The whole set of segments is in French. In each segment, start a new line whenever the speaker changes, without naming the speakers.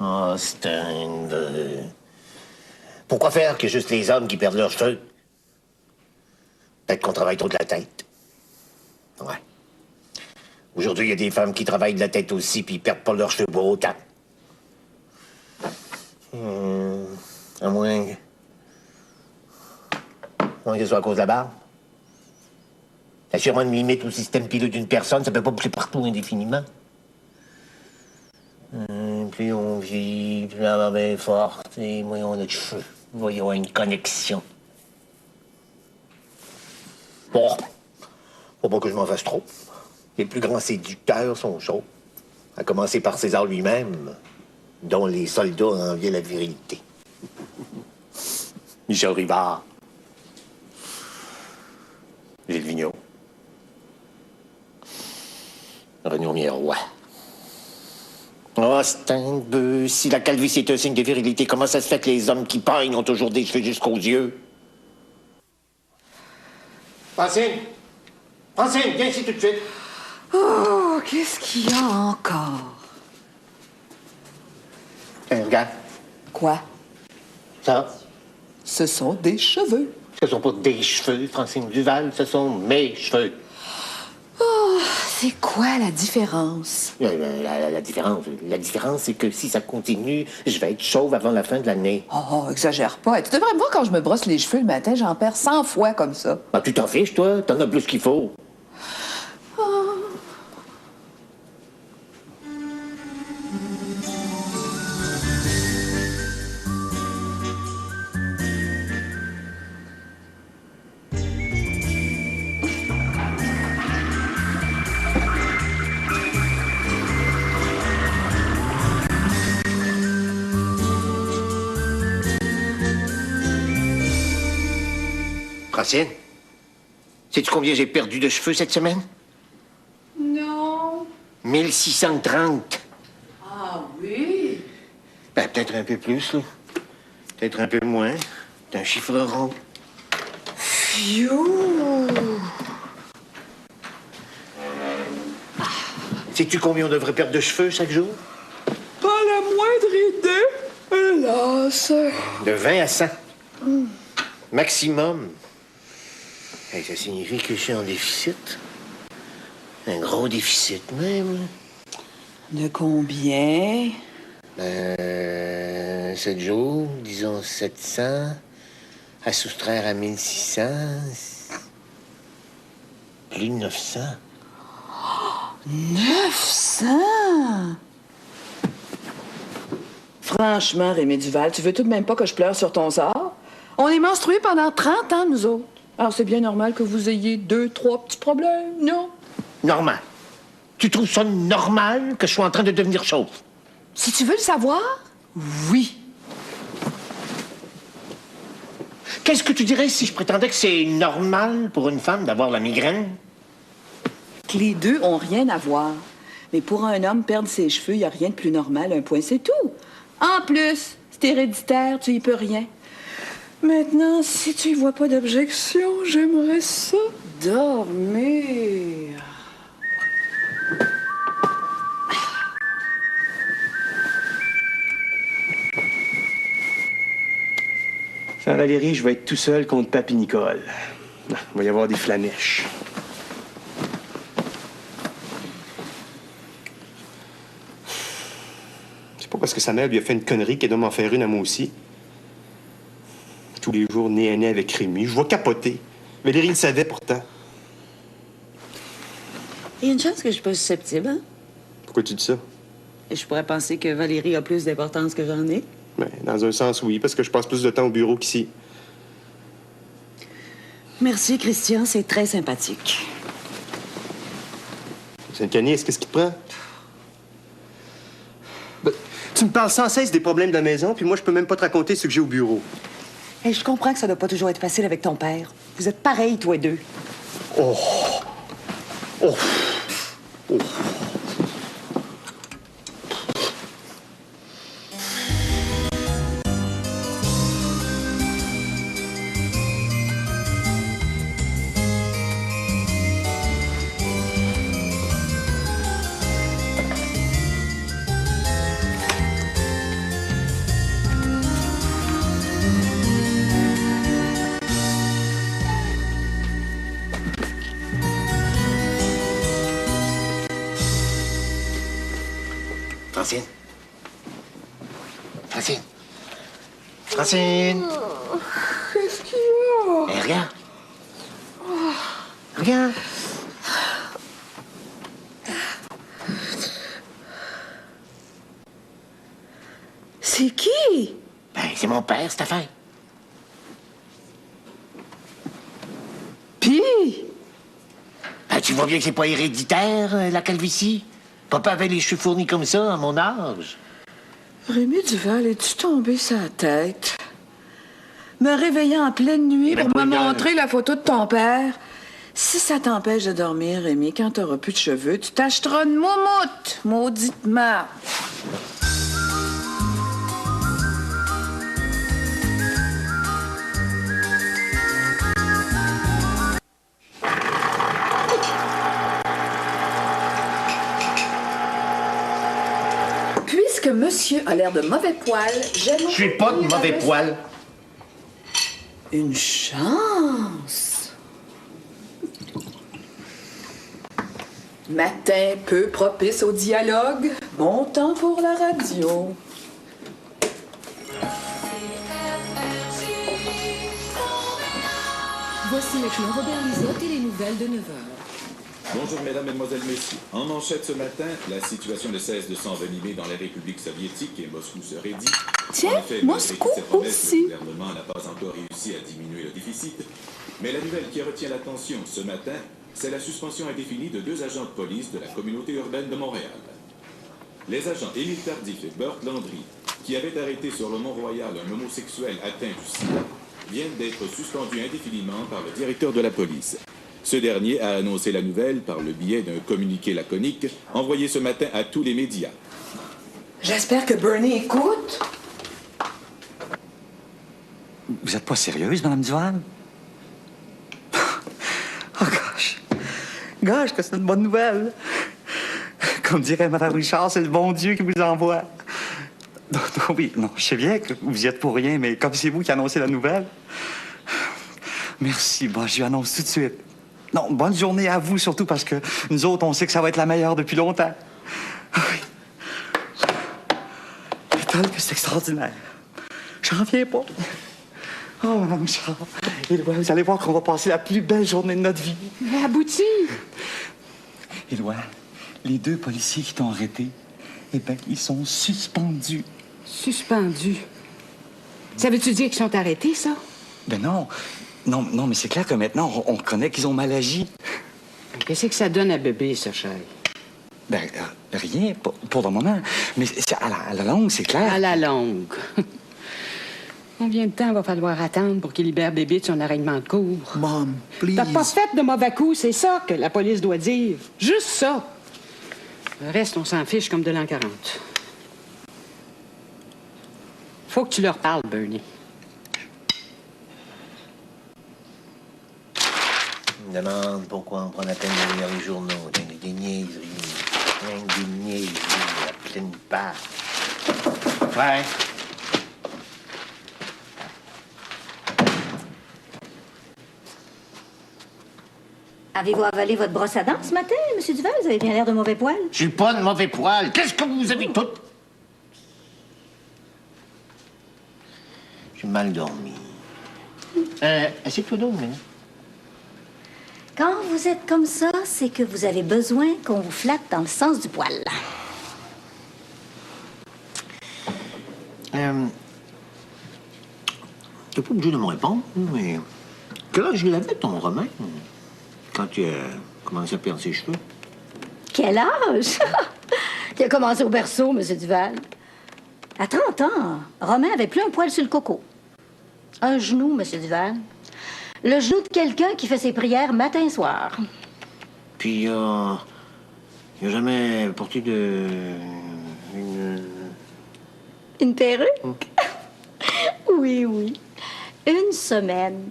Oh, Stan. Pourquoi faire que juste les hommes qui perdent leurs cheveux? Peut-être qu'on travaille trop de la tête. Ouais. Aujourd'hui, il y a des femmes qui travaillent de la tête aussi, puis ils perdent pas leurs cheveux pour autant. À moins que ce soit à cause de la barbe. T'as sûrement une limite au système pileux d'une personne, ça peut pas pousser partout indéfiniment. Plus on vit, plus la barbe est forte, et moins on a de cheveux. Voyons une connexion. Bon, faut pas que je m'en fasse trop. Les plus grands séducteurs sont chauds. À commencer par César lui-même, dont les soldats enviaient la virilité. Michel Rivard. Gilles Vigneault. Renaud Miroir. Oh, Stingbeu, si la calvitie est un signe de virilité, comment ça se fait que les hommes qui peignent ont toujours des cheveux jusqu'aux yeux? Francine! Francine, viens ici tout de suite!
Oh, qu'est-ce qu'il y a encore?
Regarde.
Quoi?
Ça,
Ce sont des cheveux.
ce sont pas des cheveux, Francine Duval, ce sont mes cheveux.
Oh, c'est quoi la différence?
La différence, c'est que si ça continue, je vais être chauve avant la fin de l'année.
Oh, exagère pas. Tu devrais me voir quand je me brosse les cheveux le matin, j'en perds 100 fois comme ça.
Ah, tu t'en fiches, toi? T'en as plus qu'il faut. Francine, sais-tu combien j'ai perdu de cheveux cette semaine?
Non.
1630.
Ah oui?
Ben, peut-être un peu plus, là. Peut-être un peu moins. C'est un chiffre rond.
Phew!
Sais-tu combien on devrait perdre de cheveux chaque jour?
Pas la moindre idée, hélas.
De 20 à 100. Maximum. Hey, ça signifie que je suis en déficit. Un gros déficit, même.
De combien?
7 jours, disons 700, à soustraire à 1600, plus de 900.
900? Franchement, Rémi Duval, tu veux tout de même pas que je pleure sur ton sort? On est menstrués pendant 30 ans, nous autres. Alors, c'est bien normal que vous ayez 2, 3 petits problèmes, non?
Normal. Tu trouves ça normal que je sois en train de devenir chauve?
Si tu veux le savoir, oui.
Qu'est-ce que tu dirais si je prétendais que c'est normal pour une femme d'avoir la migraine?
Que les deux ont rien à voir. Mais pour un homme, perdre ses cheveux, il n'y a rien de plus normal. Un point, c'est tout. En plus, c'est héréditaire, tu y peux rien. Maintenant, si tu y vois pas d'objection, j'aimerais ça dormir.
Sans Valérie, je vais être tout seul contre Papy Nicole. Il va y avoir des flamèches. C'est pas parce que sa mère lui a fait une connerie qu'elle doit m'en faire une à moi aussi. Tous les jours, nez à nez avec Rémi. Je vais capoter. Valérie le savait pourtant.
Il y a une chance que je suis pas susceptible, hein?
Pourquoi tu dis ça?
Et je pourrais penser que Valérie a plus d'importance que j'en ai.
Ben, dans un sens, oui, parce que je passe plus de temps au bureau qu'ici.
Merci, Christian, c'est très sympathique.
Sainte-Canis, qu'est-ce qui te prend? Ben, tu me parles sans cesse des problèmes de la maison, puis moi, je peux même pas te raconter ce que j'ai au bureau.
Et je comprends que ça doit pas toujours être facile avec ton père. Vous êtes pareils, toi deux.
Oh! Oh! Oh!
Francine? Francine? Francine?
Qu'est-ce qu'il y a?
Hey, regarde. Regarde.
C'est qui?
Ben, c'est mon père, cette affaire.
Puis?
Ben, tu vois bien que c'est pas héréditaire, la calvitie. Papa avait les cheveux fournis comme ça, à mon âge.
Rémi Duval, es-tu tombé sa tête? Me réveiller en pleine nuit
Mais
pour me
pas grave.
montrer la photo de ton père. Si ça t'empêche de dormir, Rémi, quand t'auras plus de cheveux, tu t'achèteras une moumoute, maudite marde. Puisque monsieur a l'air de mauvais poil, j'aime...
Je suis pas de mauvais poil.
Une chance. Matin peu propice au dialogue, bon temps pour la radio.
Voici maintenant Robert Lisotte et les nouvelles de 9h.
Bonjour mesdames, mesdemoiselles, messieurs. En manchette ce matin, la situation ne cesse de s'envenimer dans la République soviétique et Moscou se raidit.
Tiens,
En effet,
Moscou
malgré toutes ses promesses,
aussi.
le gouvernement n'a pas encore réussi à diminuer le déficit. Mais la nouvelle qui retient l'attention ce matin, c'est la suspension indéfinie de 2 agents de police de la communauté urbaine de Montréal. Les agents Émile Tardif et Burt Landry, qui avaient arrêté sur le Mont-Royal un homosexuel atteint du sida, viennent d'être suspendus indéfiniment par le directeur de la police. Ce dernier a annoncé la nouvelle par le biais d'un communiqué laconique envoyé ce matin à tous les médias.
J'espère que Bernie écoute.
Vous êtes pas sérieuse, Madame Duval? Oh, gosh. Gosh, que c'est une bonne nouvelle. Comme dirait Madame Richard, c'est le bon Dieu qui vous envoie. Non, oui, non, je sais bien que vous y êtes pour rien, mais comme c'est vous qui annoncez la nouvelle... Merci, bon, je lui annonce tout de suite. Non, bonne journée à vous, surtout parce que nous autres, on sait que ça va être la meilleure depuis longtemps. Oui. Tel que c'est extraordinaire. J'en reviens pas. Oh, Madame Richard, Éloi, vous allez voir qu'on va passer la plus belle journée de notre vie.
Abouti.
Éloi, les 2 policiers qui t'ont arrêté, eh bien, ils sont suspendus.
Suspendu. Ça veut-tu dire qu'ils sont arrêtés, ça?
Ben non. Non, mais c'est clair que maintenant, on reconnaît qu'ils ont mal agi.
Qu'est-ce que ça donne à bébé, ça, chérie?
Ben, rien, pour le moment. Mais à la longue, c'est clair.
À la longue. Combien de temps va falloir attendre pour qu'il libère bébé de son arrêtement de cour?
Mom, please.
T'as pas fait de mauvais coup, c'est ça que la police doit dire. Juste ça. Le reste, on s'en fiche comme de l'an 40. Faut que tu leur parles, Bernie.
Je me demande pourquoi on prend la peine de lire les journaux. Des niaiseries. Rien que des niaiseries à pleine page. Ouais.
Avez-vous avalé votre brosse à dents ce matin, M. Duval? Vous avez bien l'air de mauvais poil.
Je suis pas de mauvais poil. Qu'est-ce que vous avez tout? J'ai mal dormi. Assieds-toi donc, mais...
Quand vous êtes comme ça, c'est que vous avez besoin qu'on vous flatte dans le sens du poil.
T'es pas obligé de me répondre, mais... Quel âge il avait, ton Romain, quand tu as commencé à perdre ses cheveux?
Quel âge? Il a commencé au berceau, M. Duval. À 30 ans, Romain avait plus un poil sur le coco. Un genou, M. Duval. Le genou de quelqu'un qui fait ses prières matin et soir.
Puis, il a jamais porté de...
Une perruque? Oui, oui. Une semaine.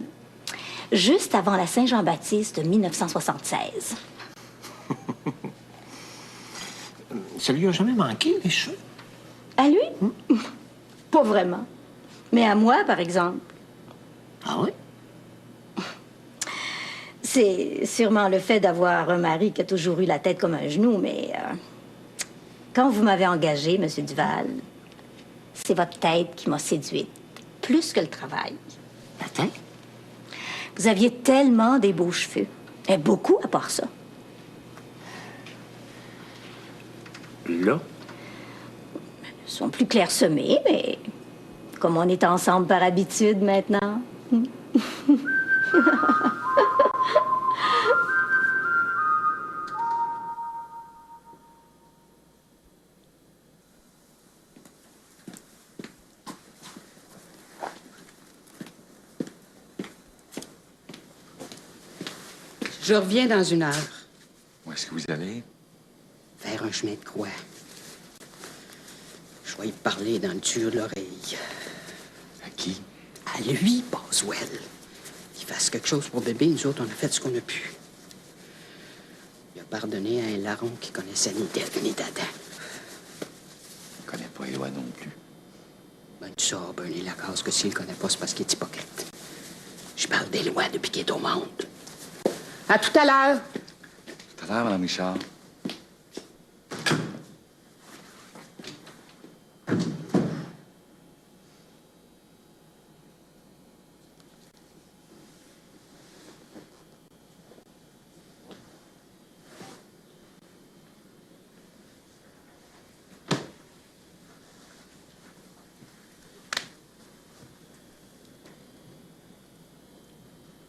Juste avant la Saint-Jean-Baptiste de 1976.
Ça lui a jamais manqué, les cheveux?
À lui? Pas vraiment. Mais à moi, par exemple.
Ah oui?
C'est sûrement le fait d'avoir un mari qui a toujours eu la tête comme un genou, mais Quand vous m'avez engagé, M. Duval, c'est votre tête qui m'a séduite, plus que le travail.
La tête?
Vous aviez tellement des beaux cheveux. Et beaucoup à part ça.
Là?
Ils sont plus clairsemés, mais comme on est ensemble par habitude maintenant.
Je reviens dans 1 heure.
Où est-ce que vous allez?
Faire un chemin de croix. Je vais y parler dans le tuyau de l'oreille.
À qui?
À lui, Boswell. Qu'il fasse quelque chose pour bébé, nous autres, on a fait ce qu'on a pu. Il a pardonné à un larron qui connaissait ni d'Ève ni d'Adam.
Je connais pas Éloi non plus.
Ben, tu sors, Bernie Lacasse, que s'il le connaît pas, c'est parce qu'il est hypocrite. Je parle d'Éloi depuis qu'il est au monde. À tout à l'heure.
Tout à l'heure, Mme Richard.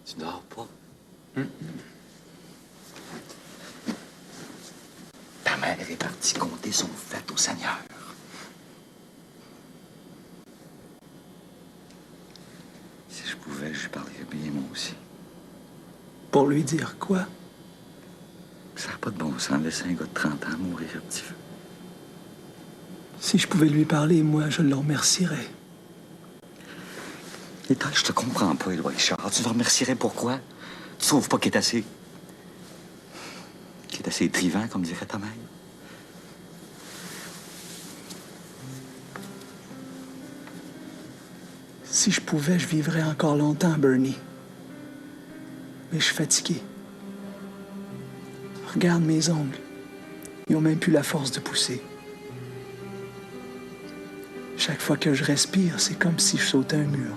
Tu dors pas?
Ta mère est partie compter son fait au Seigneur. Si je pouvais, je lui parlerais bien, moi aussi.
Pour lui dire quoi?
Ça n'a pas de bon sens de laisser un gars de 30 ans mourir à petit feu.
Si je pouvais lui parler, moi, je le remercierais.
Et toi, je te comprends pas, Éloi Richard. Tu le remercierais pourquoi? Tu trouves pas qu'il est assez... qu'il est assez étrivant, comme dirait ta mère?
Si je pouvais, je vivrais encore longtemps, Bernie. Mais je suis fatigué. Regarde mes ongles. Ils ont même plus la force de pousser. Chaque fois que je respire, c'est comme si je sautais un mur.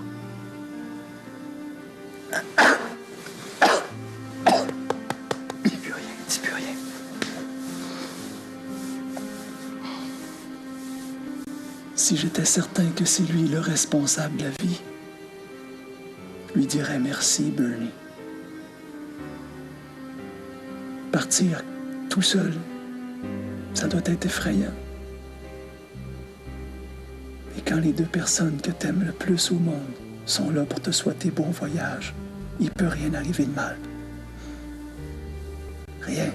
Dis plus rien, dis plus rien.
Si j'étais certain que c'est lui le responsable de la vie, je lui dirais merci, Bernie. Partir tout seul, ça doit être effrayant. Et quand les 2 personnes que t'aimes le plus au monde sont là pour te souhaiter bon voyage, il peut rien arriver de mal. Rien.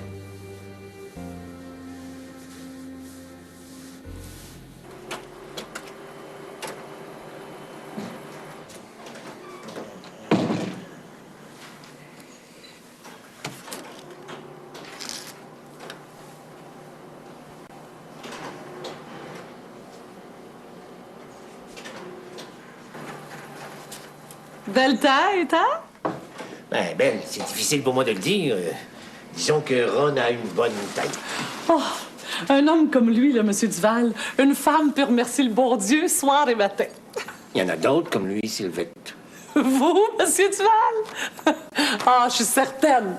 Belle tête, hein?
Ben, belle, c'est difficile pour moi de le dire. Disons que Ron a une bonne tête.
Oh, un homme comme lui, là, M. Duval. Une femme peut remercier le bon Dieu soir et matin.
Il y en a d'autres comme lui, Sylvette.
Vous, M. Duval? Ah, je suis certaine.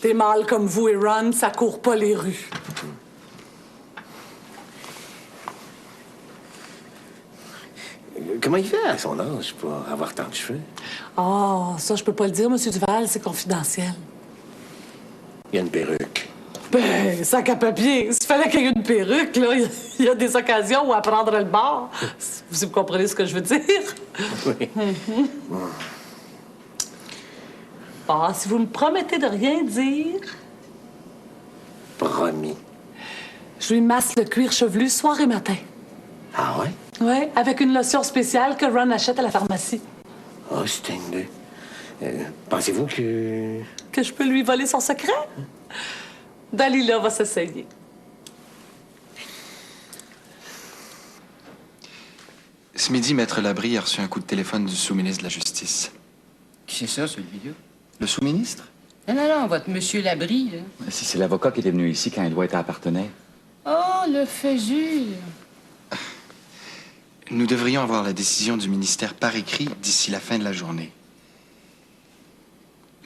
Des mâles comme vous et Ron, ça court pas les rues.
Comment il fait à son âge pour avoir tant de cheveux?
Ah, ça, je peux pas le dire, M. Duval, c'est confidentiel.
Il y a une perruque.
Ben, sac à papier. S'il fallait qu'il y ait une perruque, là, il y a des occasions où à prendre le bord. Si vous comprenez ce que je veux dire.
Oui.
Ah, si vous me promettez de rien dire...
Promis.
Je lui masse le cuir chevelu soir et matin.
Ah ouais?
Oui, avec une lotion spéciale que Ron achète à la pharmacie.
Oh, c'est une idée. Pensez-vous que...
Que je peux lui voler son secret? Dalila va s'essayer.
Ce midi, Maître Labrie a reçu un coup de téléphone du sous-ministre de la Justice.
Qui c'est ça, celui-là?
Le sous-ministre?
Non, votre monsieur Labrie, là.
Si c'est l'avocat qui était venu ici quand Éloi était appartenait.
Oh, le Fégure.
Nous devrions avoir la décision du ministère par écrit d'ici la fin de la journée.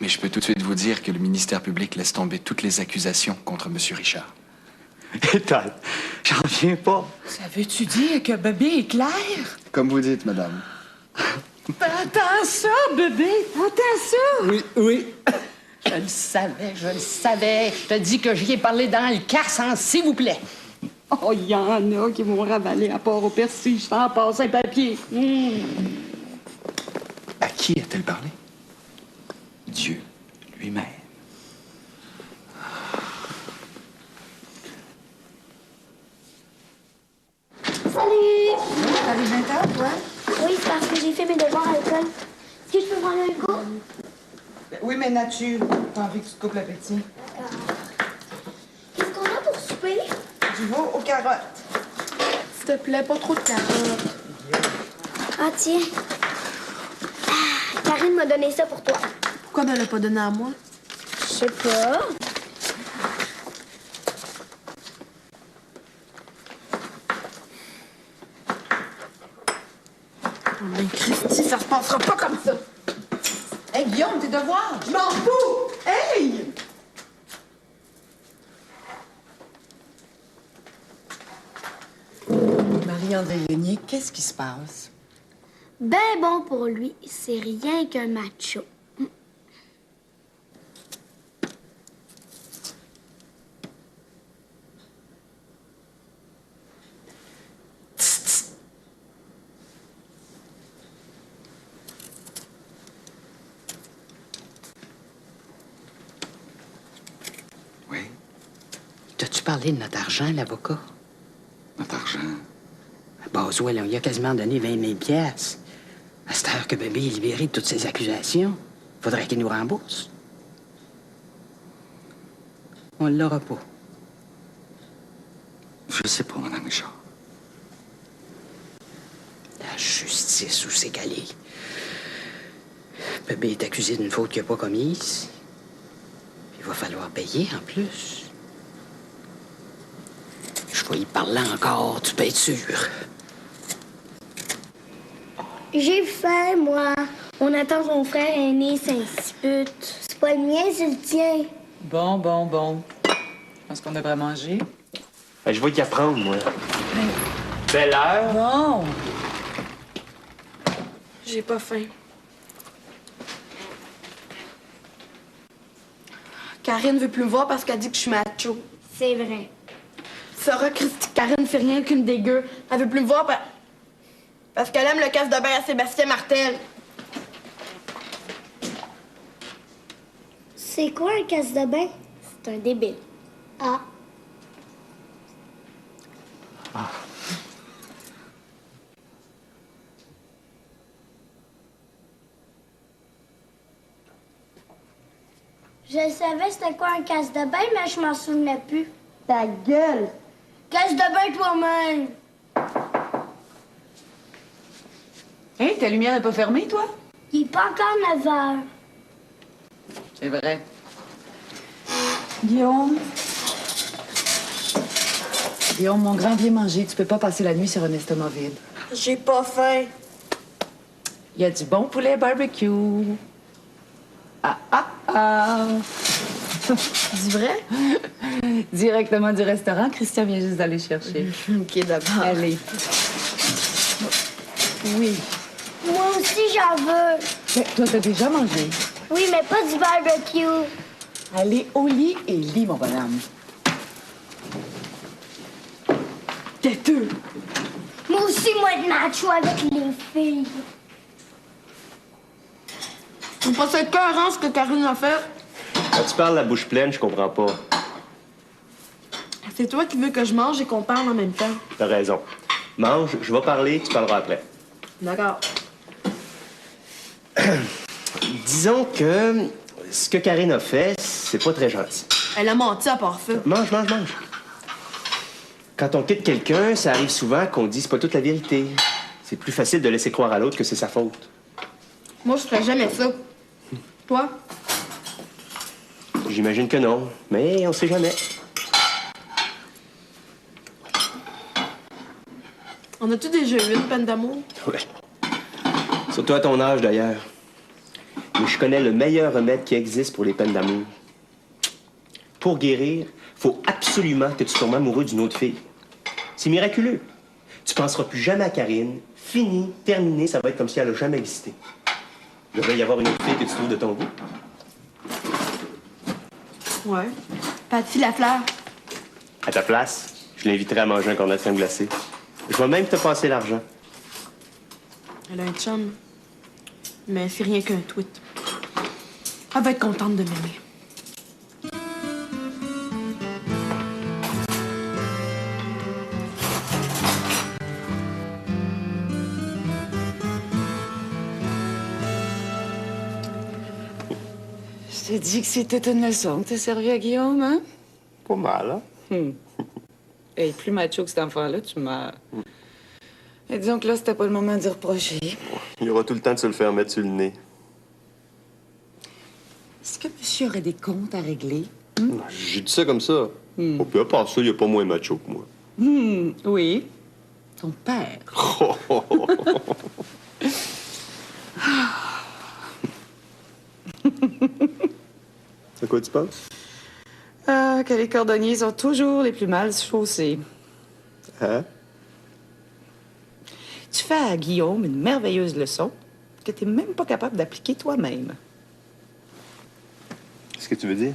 Mais je peux tout de suite vous dire que le ministère public laisse tomber toutes les accusations contre M. Richard.
Étal, j'en reviens pas.
Ça veut-tu dire que bébé est clair?
Comme vous dites, madame.
Attends ça, bébé! Attends ça!
Oui, oui. Je le savais, je le savais. Je te dis que j'y ai parlé dans le casse, s'il vous plaît.
Oh, il y en a qui vont ravaler à part au persil sans passer un papier.
À qui a-t-elle parlé?
Dieu lui-même.
Salut!
T'arrives bien tard, toi?
Oui, c'est parce que j'ai fait mes devoirs à l'école. Est-ce que je peux prendre un coup?
Oui, mais nature, t'as envie que tu te coupes l'appétit.
Qu'est-ce qu'on a pour souper?
Du veau aux carottes.
S'il te plaît, pas trop de carottes.
Ah, tiens. Ah, Karine m'a donné ça pour toi.
Pourquoi elle ne l'a pas donné à moi?
Je sais pas.
Oh, mais Christy, ça se passera pas comme ça.
Hey, Guillaume, tes devoirs!
Je m'en fous! Hey!
Marie-André Lénier, qu'est-ce qui se passe?
Ben bon pour lui, c'est rien qu'un macho.
T'as-tu parlé de notre argent, l'avocat?
Notre argent?
Boswell, on lui a quasiment donné 20 000 piastres. À cette heure que bébé est libéré de toutes ces accusations, faudrait qu'il nous rembourse. On l'aura pas.
Je sais pas, Mme Richard.
La justice, où c'est qu'elle est? Bébé est accusé d'une faute qu'il n'a pas commise. Il va falloir payer en plus. Je vais y parler encore, tu peux être sûr.
J'ai faim, moi. On attend son frère aîné Saint-Sput. C'est pas le mien, c'est le tien.
Bon. Je pense qu'on devrait manger.
Ben, je vais y apprendre, moi. Belle heure.
Bon.
J'ai pas faim. Karine veut plus me voir parce qu'elle dit que je suis macho.
C'est vrai.
Sarah Christy, Karine fait rien qu'une dégueu. Elle veut plus me voir parce qu'elle aime le casse de bain à Sébastien Martel.
C'est quoi un casse de bain? C'est un débile. Ah. Je savais c'était quoi un casse de bain, mais je m'en souvenais plus. Ta gueule! Casse de bain toi-même!
Hé, ta lumière n'est pas fermée, toi?
Il est pas encore 9 heures.
C'est vrai. Guillaume, mon grand vient manger. Tu peux pas passer la nuit sur un estomac vide.
J'ai pas faim.
Il y a du bon poulet barbecue. Ah.
Dis vrai?
Directement du restaurant. Christian vient juste d'aller chercher.
OK, d'abord.
Allez. Oui.
Moi aussi, j'en veux.
Mais toi, t'as déjà mangé.
Oui, mais pas du barbecue.
Allez au lit et lis, mon bonhomme. Têteux.
Moi aussi, moi, être macho avec les filles.
C'est pas cette cohérence que Karine a fait.
Quand tu parles la bouche pleine, je comprends pas.
C'est toi qui veux que je mange et qu'on parle en même temps.
T'as raison. Mange, je vais parler, tu parleras après.
D'accord.
Disons que ce que Karine a fait, c'est pas très gentil.
Elle a menti à part ça.
Mange. Quand on quitte quelqu'un, ça arrive souvent qu'on dise pas toute la vérité. C'est plus facile de laisser croire à l'autre que c'est sa faute.
Moi, je ferais jamais ça. Toi?
J'imagine que non, mais on sait jamais.
On a-tu déjà eu une peine d'amour?
Ouais. Surtout à ton âge, d'ailleurs. Mais je connais le meilleur remède qui existe pour les peines d'amour. Pour guérir, faut absolument que tu tombes amoureux d'une autre fille. C'est miraculeux. Tu penseras plus jamais à Karine. Fini, terminé, ça va être comme si elle n'a jamais existé. Il devrait y avoir une autre fille que tu trouves de ton goût.
Ouais. Paty Lafleur.
À ta place, je l'inviterai à manger un cornet de crème glacée. Je vais même te passer l'argent.
Elle a un chum. Mais c'est rien qu'un tweet. Elle va être contente de m'aimer.
Je t'ai dit que c'était une leçon que t'as servi à Guillaume, hein?
Pas mal, hein?
Hey, plus macho que cet enfant-là, tu m'as... Et disons que là, c'était pas le moment d'y reprocher.
Il y aura tout le temps de se le faire mettre sur le nez.
Est-ce que monsieur aurait des comptes à régler?
J'ai dit ça comme ça. Oh, puis à part ça, il n'y a pas moins macho que moi.
Oui. Ton père.
À quoi tu penses?
Ah, que les cordonniers sont toujours les plus mal chaussés.
Hein?
Tu fais à Guillaume une merveilleuse leçon que t'es même pas capable d'appliquer toi-même.
Qu'est-ce que tu veux dire?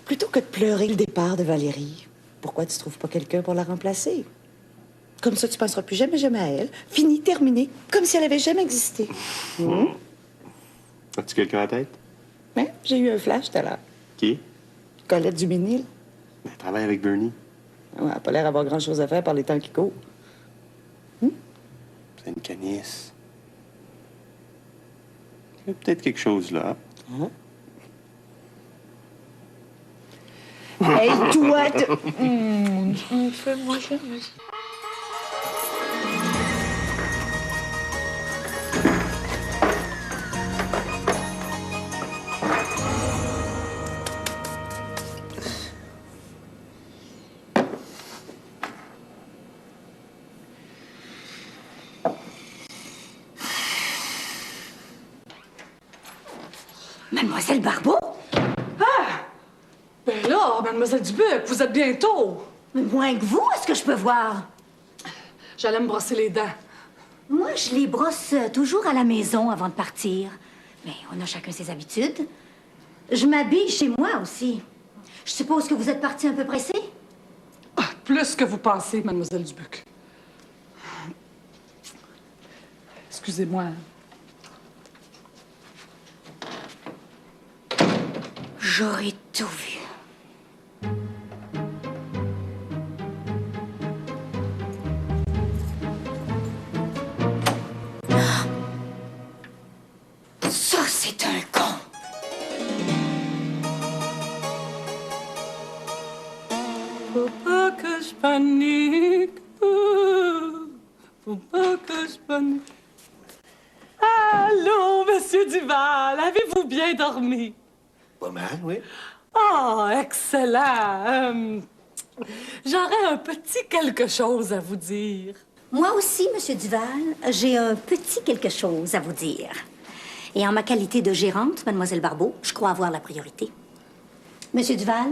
Plutôt que de pleurer le départ de Valérie, pourquoi tu trouves pas quelqu'un pour la remplacer? Comme ça, tu penseras plus jamais à elle. Fini, terminé, comme si elle avait jamais existé.
As-tu quelqu'un à tête?
Mais j'ai eu un flash tout à l'heure.
Qui?
Colette Duménil.
Elle travaille avec Bernie.
Ouais, elle n'a pas l'air d'avoir grand-chose à faire par les temps qui courent.
C'est une canisse. Il y a peut-être quelque chose là.
Hey, toi, fais-moi chier.
Mademoiselle Barbeau?
Ben là, Mademoiselle Dubuc, vous êtes bientôt.
Moins que vous, est-ce que je peux voir?
J'allais me brosser les dents.
Moi, je les brosse toujours à la maison avant de partir. Mais on a chacun ses habitudes. Je m'habille chez moi aussi. Je suppose que vous êtes parti un peu pressé?
Ah, plus que vous pensez, Mademoiselle Dubuc. Excusez-moi.
J'aurais tout vu. Ça, c'est un con.
Faut pas que je panique. Faut pas que je panique. Allô, Monsieur Duval, avez-vous bien dormi?
Pas mal, oui.
Ah, excellent. J'aurais un petit quelque chose à vous dire.
Moi aussi, Monsieur Duval, j'ai un petit quelque chose à vous dire. Et en ma qualité de gérante, Mademoiselle Barbeau, je crois avoir la priorité. Monsieur Duval?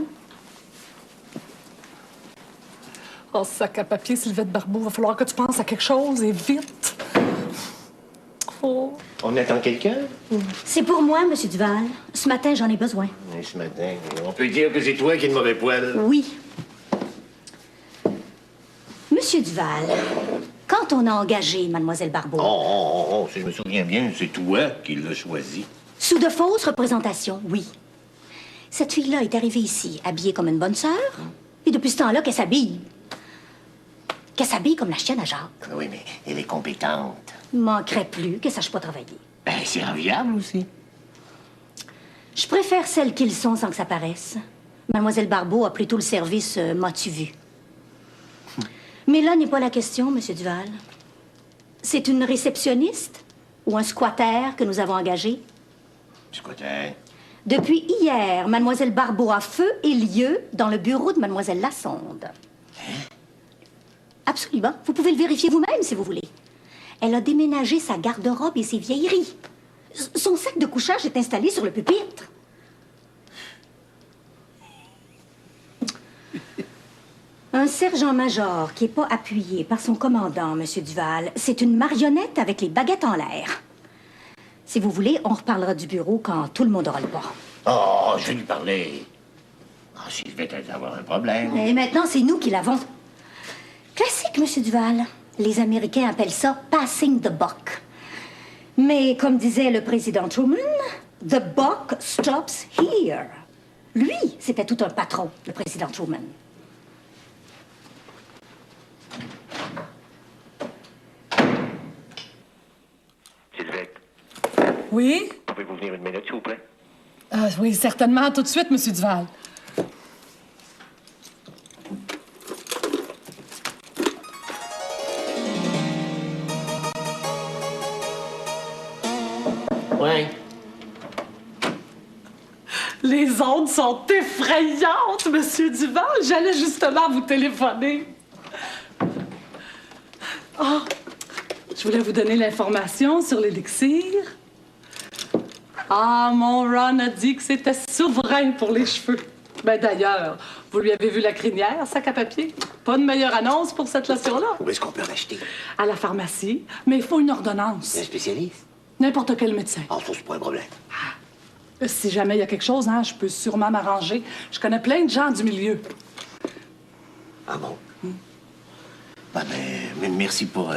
Oh, sac à papier, Sylvette Barbeau, va falloir que tu penses à quelque chose et vite. Oh.
On attend quelqu'un?
C'est pour moi, Monsieur Duval. Ce matin, j'en ai besoin.
Et ce matin, on peut dire que c'est toi qui es le mauvais poil.
Oui. Monsieur Duval, quand on a engagé Mademoiselle Barbeau...
Si je me souviens bien, c'est toi qui l'as choisi.
Sous de fausses représentations, oui. Cette fille-là est arrivée ici, habillée comme une bonne sœur, et depuis ce temps-là, qu'elle s'habille. Qu'elle s'habille comme la chienne à Jacques.
Oui, mais elle est compétente.
Il manquerait plus qu'elle sache pas travailler.
Ben, c'est enviable aussi.
Je préfère celles qu'ils sont sans que ça paraisse. Mademoiselle Barbeau a plutôt le service m'as-tu vu. Mais là n'est pas la question, Monsieur Duval. C'est une réceptionniste ou un squatter que nous avons engagé?
Squatter?
Depuis hier, Mademoiselle Barbeau a feu et lieu dans le bureau de Mademoiselle Lassonde. Absolument. Vous pouvez le vérifier vous-même si vous voulez. Elle a déménagé sa garde-robe et ses vieilleries. Son sac de couchage est installé sur le pupitre. Un sergent-major qui n'est pas appuyé par son commandant, M. Duval, c'est une marionnette avec les baguettes en l'air. Si vous voulez, on reparlera du bureau quand tout le monde aura le pas.
Oh, je vais lui parler. Ah, s'il devait avoir un problème.
Et maintenant, c'est nous qui l'avons. Classique, M. Duval. Les Américains appellent ça « passing the buck ». Mais comme disait le président Truman, « the buck stops here ». Lui, c'était tout un patron, le président Truman.
Sylvette,
Oui?
pouvez-vous venir une minute, s'il vous plaît?
Ah, oui, certainement. Tout de suite, M. Duval.
Oui.
Les ondes sont effrayantes, M. Duval. J'allais justement vous téléphoner. Ah, je voulais vous donner l'information sur l'élixir. Ah, mon Ron a dit que c'était souverain pour les cheveux. Ben d'ailleurs, vous lui avez vu la crinière, sac à papier? Pas de meilleure annonce pour cette lotion-là.
Où est-ce qu'on peut l'acheter?
À la pharmacie, mais il faut une ordonnance.
Un spécialiste?
N'importe quel médecin.
Ah, ça, c'est pas un problème.
Si jamais il y a quelque chose, hein, je peux sûrement m'arranger. Je connais plein de gens du milieu.
Ah bon? Ben, merci pour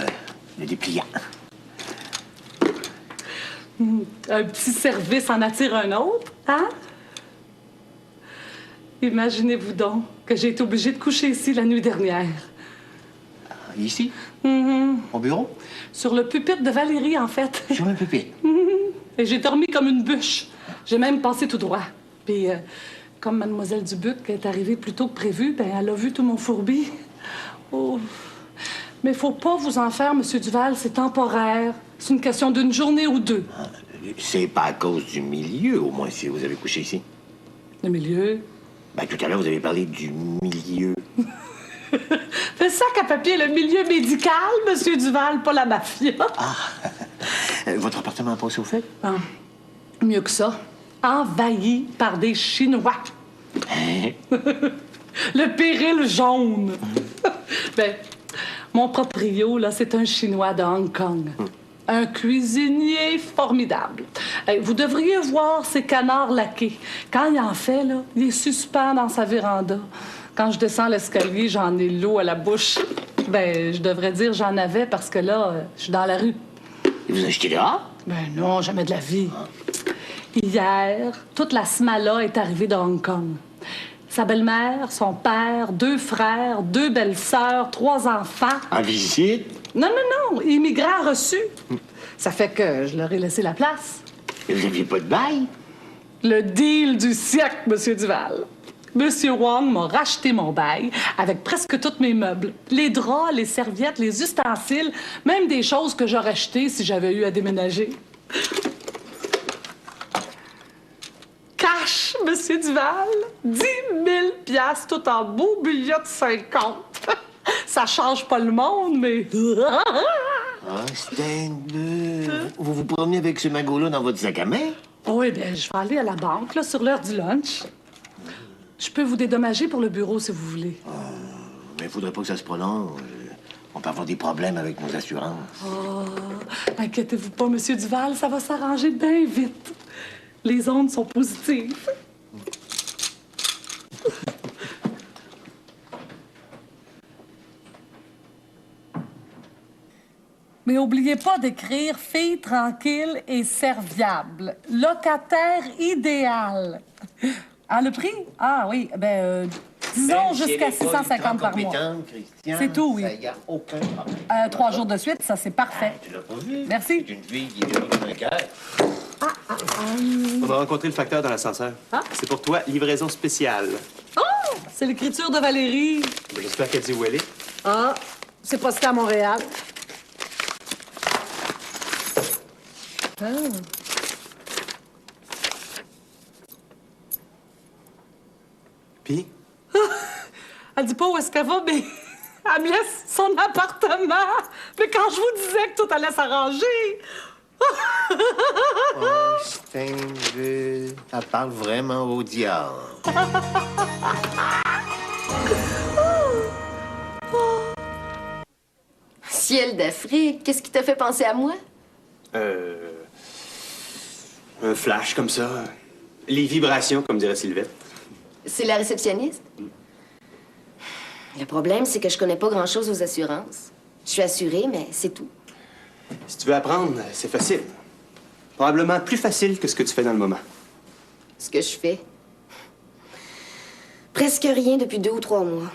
le dépliant.
Un petit service en attire un autre, hein? Imaginez-vous donc que j'ai été obligée de coucher ici la nuit dernière.
Ici? Au bureau?
Sur le pupitre de Valérie, en fait.
Sur le pupitre?
Et j'ai dormi comme une bûche. J'ai même passé tout droit. Puis, comme Mademoiselle Dubuc est arrivée plus tôt que prévu, ben elle a vu tout mon fourbi. Oh. Mais faut pas vous en faire, Monsieur Duval, c'est temporaire. C'est une question d'une journée ou deux.
C'est pas à cause du milieu, au moins, si vous avez couché ici.
Le milieu?
Ben, tout à l'heure, vous avez parlé du milieu.
Le sac à papier, le milieu médical, Monsieur Duval, pas la mafia.
Votre appartement n'a pas chauffé?
Ah, mieux que ça. Envahi par des Chinois. Le péril jaune. Ben, mon proprio, là, c'est un Chinois de Hong Kong. Un cuisinier formidable. Vous devriez voir ces canards laqués. Quand il en fait, là, il est suspend dans sa véranda. Quand je descends l'escalier, j'en ai l'eau à la bouche. Ben, je devrais dire j'en avais parce que là, je suis dans la rue.
Et vous achetez dehors?
Ben non, jamais de la vie. Hier, toute la Smala est arrivée de Hong Kong. Sa belle-mère, son père, 2 frères, 2 belles-sœurs, 3 enfants.
En visite?
Non, immigrants reçus. Ça fait que je leur ai laissé la place.
Et vous n'aviez pas de bail?
Le deal du siècle, Monsieur Duval. Monsieur Wong m'a racheté mon bail avec presque tous mes meubles. Les draps, les serviettes, les ustensiles, même des choses que j'aurais achetées si j'avais eu à déménager. Cash, Monsieur Duval. 10 000 piastres, tout en beau billet de 50. Ça change pas le monde, mais...
Ah, c'est un peu... Vous vous promenez avec ce magot-là dans votre sac à main?
Oui, bien, je vais aller à la banque, là, sur l'heure du lunch. Je peux vous dédommager pour le bureau, si vous voulez.
Mais il faudrait pas que ça se prolonge. On peut avoir des problèmes avec nos assurances.
Oh, inquiétez-vous pas, Monsieur Duval, ça va s'arranger bien vite. Les ondes sont positives. Mais oubliez pas d'écrire fille tranquille et serviable. Locataire idéal. Ah, le prix? Ah oui, disons jusqu'à 650 par mois. C'est tout, oui.
Il n'y a aucun problème.
3 jours de suite, ça, c'est parfait.
Tu l'as pas vu?
Merci.
C'est une fille qui est jolie comme un cœur.
On va rencontrer le facteur dans l'ascenseur. C'est pour toi, livraison spéciale.
Oh! C'est l'écriture de Valérie.
J'espère qu'elle dit où elle est.
Ah, c'est posté à Montréal. Ah.
Puis?
Elle dit pas où est-ce qu'elle va, mais Elle me laisse son appartement. Mais quand je vous disais que tout allait s'arranger...
Oh, Steinville, elle parle vraiment au diable.
Ciel d'Afrique, qu'est-ce qui t'a fait penser à moi?
Un flash comme ça. Les vibrations, comme dirait Sylvette.
C'est la réceptionniste? Le problème, c'est que je connais pas grand-chose aux assurances. Je suis assurée, mais c'est tout.
Si tu veux apprendre, c'est facile. Probablement plus facile que ce que tu fais dans le moment.
Ce que je fais? Presque rien depuis 2 ou 3 mois.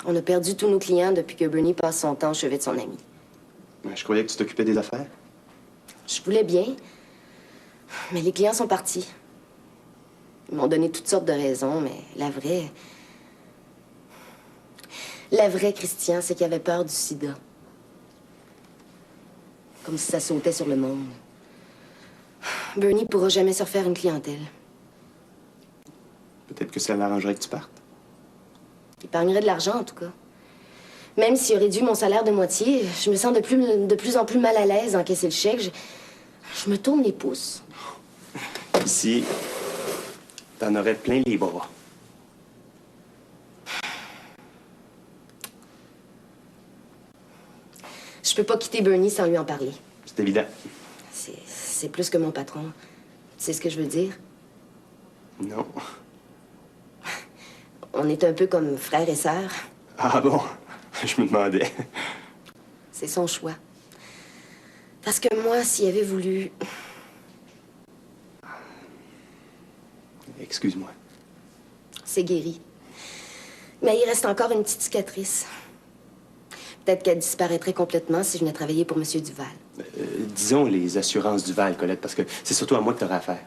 On a perdu tous nos clients depuis que Bernie passe son temps au chevet de son ami.
Je croyais que tu t'occupais des affaires.
Je voulais bien, mais les clients sont partis. Ils m'ont donné toutes sortes de raisons, mais la vraie, Christian, c'est qu'il avait peur du sida. Comme si ça sautait sur le monde. Bernie pourra jamais se refaire une clientèle.
Peut-être que ça l'arrangerait que tu partes.
Il épargnerait de l'argent, en tout cas. Même s'il réduit mon salaire de moitié, je me sens de plus en plus mal à l'aise d'encaisser le chèque. Je me tourne les pouces.
Ici, t'en aurais plein les bras.
Je peux pas quitter Bernie sans lui en parler.
C'est évident.
C'est plus que mon patron. Tu sais ce que je veux dire?
Non.
On est un peu comme frères et sœurs.
Ah bon? Je me demandais.
C'est son choix. Parce que moi, s'il avait voulu...
Excuse-moi.
C'est guéri. Mais il reste encore une petite cicatrice. Peut-être qu'elle disparaîtrait complètement si je venais travailler pour M. Duval.
Disons les assurances Duval, Colette, parce que c'est surtout à moi que t'auras affaire.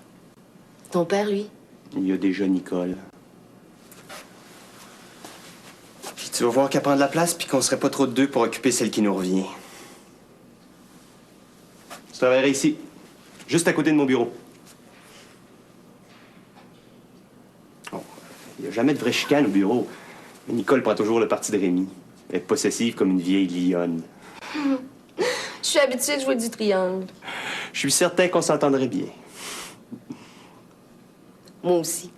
Ton père, lui?
Il y a déjà Nicole. Puis tu vas voir qu'elle prend de la place, puis qu'on serait pas trop de deux pour occuper celle qui nous revient. Tu travaillerais ici, juste à côté de mon bureau. Oh, il n'y a jamais de vraie chicane au bureau. Mais Nicole prend toujours le parti de Rémi. Elle est possessive comme une vieille lionne.
Je suis habituée de jouer du triangle.
Je suis certain qu'on s'entendrait bien.
Moi aussi.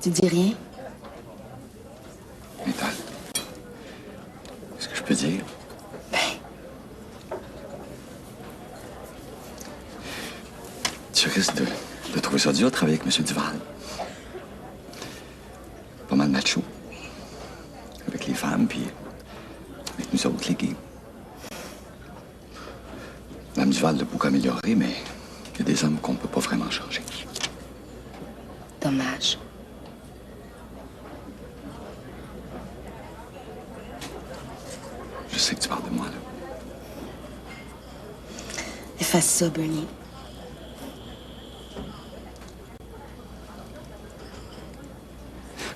Tu dis rien?
Métal. Qu'est-ce que je peux dire? Tu risques de trouver ça dur de travailler avec M. Duval. Pas mal macho. Avec les femmes, puis avec nous autres, les gays. Mme Duval l'a beaucoup amélioré, mais il y a des hommes qu'on ne peut pas vraiment changer.
Dommage.
Je sais que tu parles de moi, là.
Efface ça, Bernie.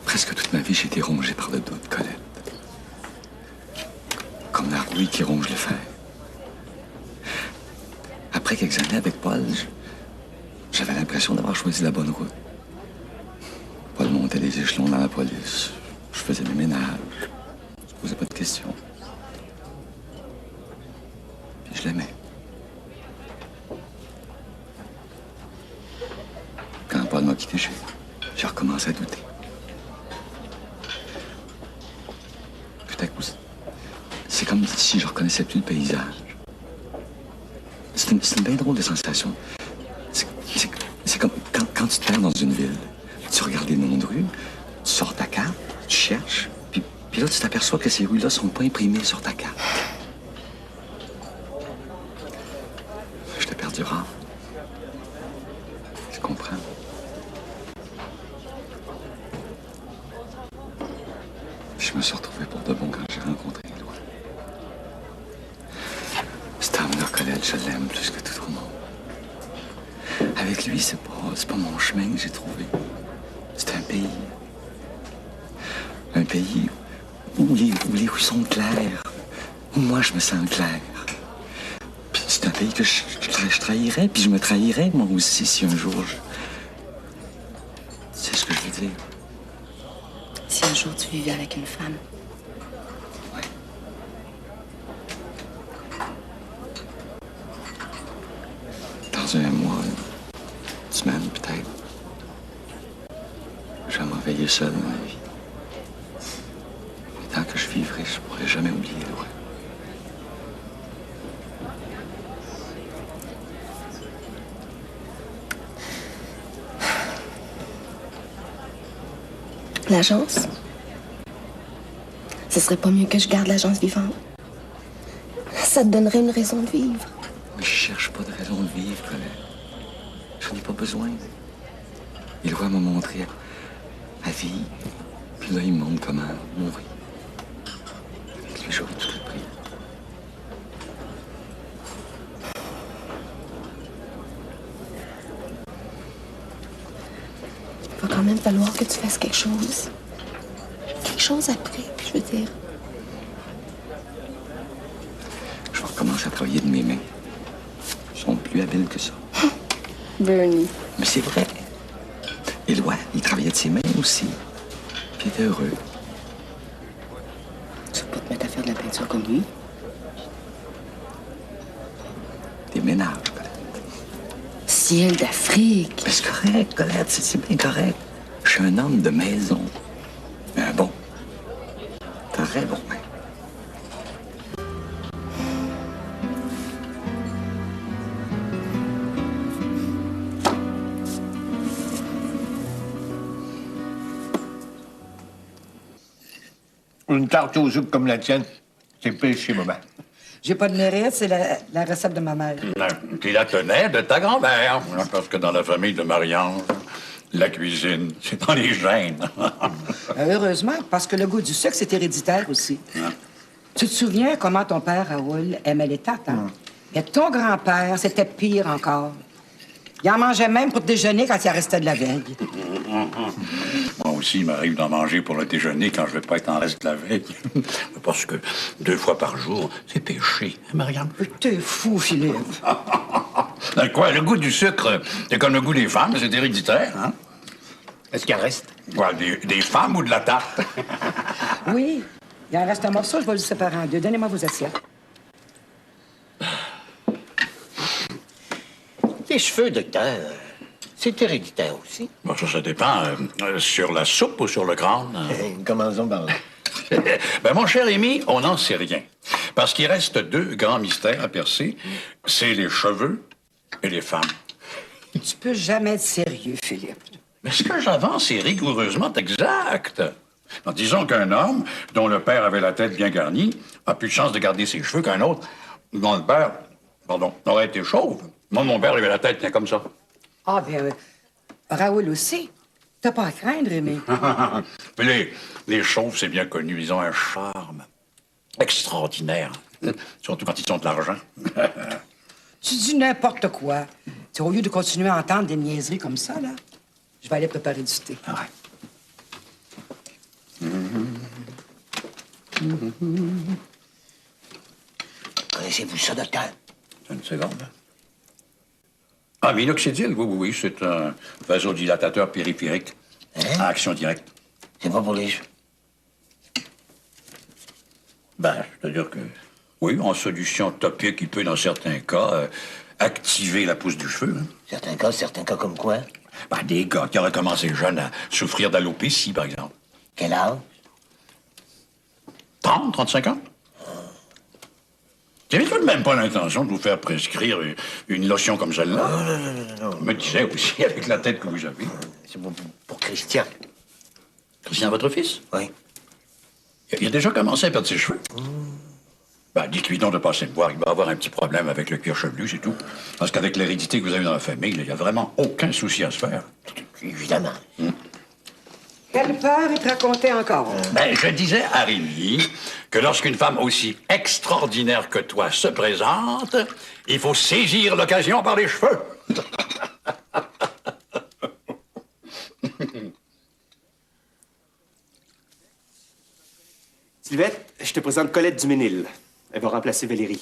Presque toute ma vie, j'ai été rongé par le doute, Colette. Comme la rouille qui ronge le fer. Après quelques années avec Paul, j'avais l'impression d'avoir choisi la bonne route. Paul montait les échelons dans la police. Je faisais des ménages. Je posais pas de questions. Puis je l'aimais. Quand Paul m'a quitté, j'ai recommencé à douter. Tout à coup, c'est comme si je reconnaissais plus le paysage. C'est une bien drôle de sensation. C'est comme quand tu te perds dans une ville. Tu regardes les noms de rues, tu sors ta carte, tu cherches, puis là, tu t'aperçois que ces rues-là sont pas imprimées sur ta carte. Je t'ai perdu rare. Tu comprends? Je me suis retrouvé pour de bon quand j'ai rencontré Éloi. Cet homme-là, Colette, je l'aime plus que tout au monde. Avec lui, c'est pas mon chemin que j'ai trouvé. C'est un pays. Un pays où les rues sont claires. Où moi, je me sens clair. Puis C'est un pays que je trahirais, puis je me trahirais, moi aussi, si un jour je... C'est ce que je veux dire.
Si un jour tu vivais avec une femme.
Dans un mois, une semaine peut-être, je vais m'en veiller seul dans ma vie. Et tant que je vivrai, je pourrai jamais oublier Éloi.
L'agence? Ce serait pas mieux que je garde l'agence vivante? Ça te donnerait une raison de vivre.
Mais je cherche pas de raison de vivre, Colette. Je n'en ai pas besoin. Éloi m'a montré à vie. Puis là, il me montre comment mourir. Avec lui, j'aurais tout appris.
Il va quand même falloir que tu fasses quelque chose. Quelque chose après, je veux dire.
Je vais recommencer à travailler de mes mains. Ils sont plus habiles que ça.
Bernie.
Mais c'est vrai. Éloi, il travaillait de ses mains aussi. Puis il était heureux.
Tu peux pas te mettre à faire de la peinture comme lui?
Des ménages, Colette.
Ciel d'Afrique.
Mais c'est correct, Colette, c'est bien correct. Je suis un homme de maison. Mais un bon. Très bon, hein.
Une tarte aux œufs comme la tienne, c'est péché, maman.
J'ai pas de mérite, c'est la recette de ma mère.
Qui la tenait de ta grand-mère. Parce que dans la famille de Marie-Ange, la cuisine, c'est dans les gènes.
Heureusement, parce que le goût du sucre, c'est héréditaire aussi. Tu te souviens comment ton père, Raoul, aimait les tartes, hein? Mais ton grand-père, c'était pire encore. Il en mangeait même pour déjeuner quand il en restait de la veille.
Moi aussi, il m'arrive d'en manger pour le déjeuner quand je vais pas être en reste de la veille. Parce que 2 fois par jour, c'est péché, hein, Marianne?
T'es fou, Philippe.
Quoi, le goût du sucre, c'est comme le goût des femmes, c'est héréditaire, hein?
Est-ce qu'il en reste?
Quoi, des femmes ou de la tarte?
Oui, il en reste un morceau, je vais le séparer en deux. Donnez-moi vos assiettes.
Les cheveux, docteur, c'est héréditaire aussi.
Bon, ça dépend. Sur la soupe ou sur le crâne?
Commençons par là.
Ben, mon cher Rémi, on n'en sait rien. Parce qu'il reste 2 grands mystères à percer. C'est les cheveux et les femmes.
Tu peux jamais être sérieux, Philippe.
Mais ce que j'avance est rigoureusement exact. Alors, disons qu'un homme dont le père avait la tête bien garnie a plus de chance de garder ses cheveux qu'un autre dont le père, aurait été chauve. Moi, mon père avait la tête bien comme ça.
Ah, bien, Raoul aussi. T'as pas à craindre, Rémi.
Mais les chauves, c'est bien connu. Ils ont un charme extraordinaire. Surtout quand ils ont de l'argent.
Tu dis n'importe quoi. T'sais, au lieu de continuer à entendre des niaiseries comme ça, là, je vais aller préparer du thé.
Ah ouais.
Connaissez-vous ça, docteur?
Une seconde. Ah, minoxidil, oui. C'est un vasodilatateur périphérique à action directe.
C'est pas pour les cheveux?
Ben, c'est-à-dire que... Oui, en solution topique, il peut, dans certains cas, activer la pousse du cheveu. Hein.
Certains cas comme quoi?
Ben, des gars qui auraient commencé jeunes à souffrir d'alopécie, par exemple.
Quel âge?
30, 35 ans. J'avais tout de même pas l'intention de vous faire prescrire une lotion comme celle-là.
Non.
Je me disais aussi, avec la tête que vous avez.
C'est pour Christian.
Christian, votre fils?
Oui.
Il a déjà commencé à perdre ses cheveux. Ben, dites-lui donc de passer me voir. Il va avoir un petit problème avec le cuir chevelu, c'est tout. Parce qu'avec l'hérédité que vous avez dans la famille, il n'y a vraiment aucun souci à se faire.
Évidemment.
Quelle peur il te racontait encore?
Ben, je disais à Rémi que lorsqu'une femme aussi extraordinaire que toi se présente, il faut saisir l'occasion par les cheveux.
Sylvette, je te présente Colette Duménil. Elle va remplacer Valérie.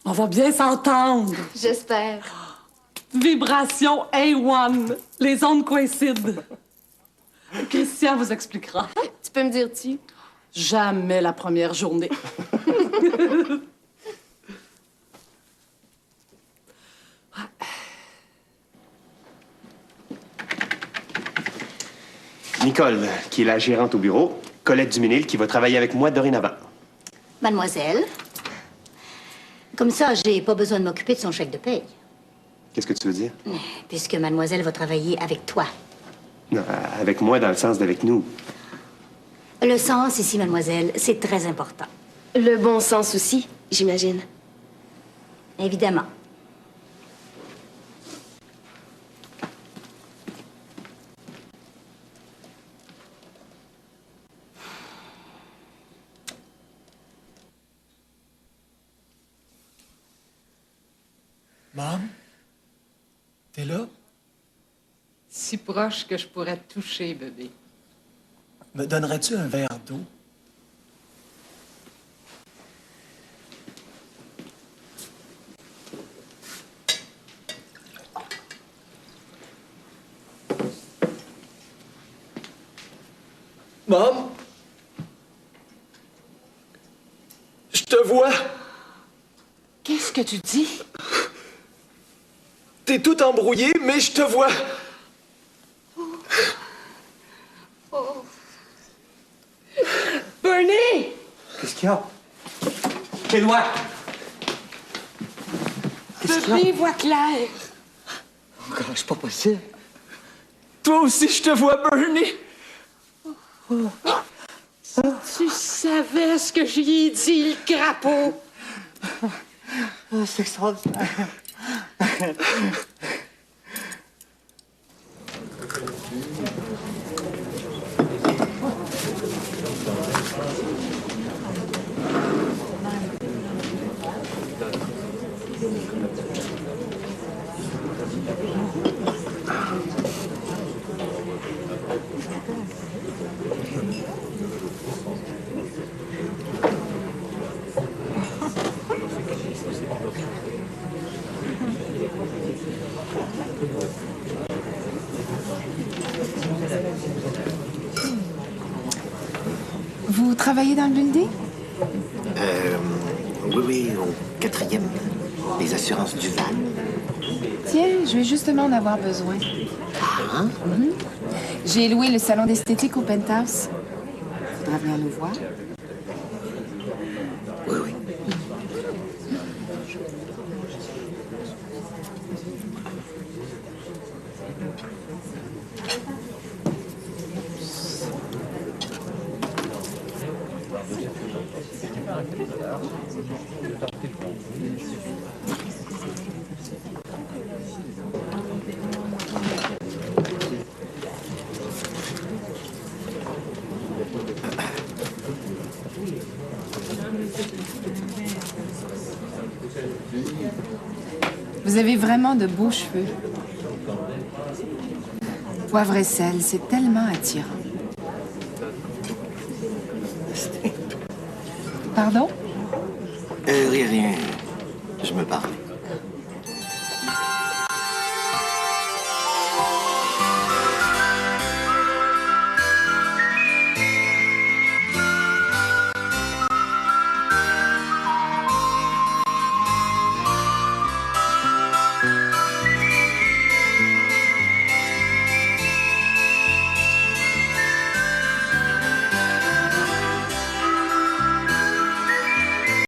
On va bien s'entendre.
J'espère.
Vibration A1. Les ondes coïncident. Christian vous expliquera.
Tu peux me dire tu?
Jamais la première journée.
Nicole, qui est la gérante au bureau. Colette Duménil, qui va travailler avec moi dorénavant.
Mademoiselle, comme ça, j'ai pas besoin de m'occuper de son chèque de paye.
Qu'est-ce que tu veux dire?
Puisque mademoiselle va travailler avec toi.
Non, avec moi, dans le sens d'avec nous.
Le sens ici, mademoiselle, c'est très important.
Le bon sens aussi, j'imagine.
Évidemment.
Maman, t'es là?
Si proche que je pourrais te toucher, bébé.
Me donnerais-tu un verre d'eau? Maman? Je te vois!
Qu'est-ce que tu dis?
T'es tout embrouillé, mais je te vois!
Oh. Bernie!
Qu'est-ce qu'il y a? Éloi!
Bébé voit clair.
Oh, God, c'est pas possible.
Toi aussi, je te vois, Bernie!
Tu savais ce que j'y ai dit, le crapaud.
Oh, c'est extraordinaire.
Vous travaillez dans le building?
Oui, au 4e. Les assurances du Val.
Tiens, je vais justement en avoir besoin.
Ah?
J'ai loué le salon d'esthétique au Penthouse. Faudra venir nous voir.
Oui.
Vous avez vraiment de beaux cheveux. Poivre et sel, c'est tellement attirant. Pardon?
Rien. Je me parle.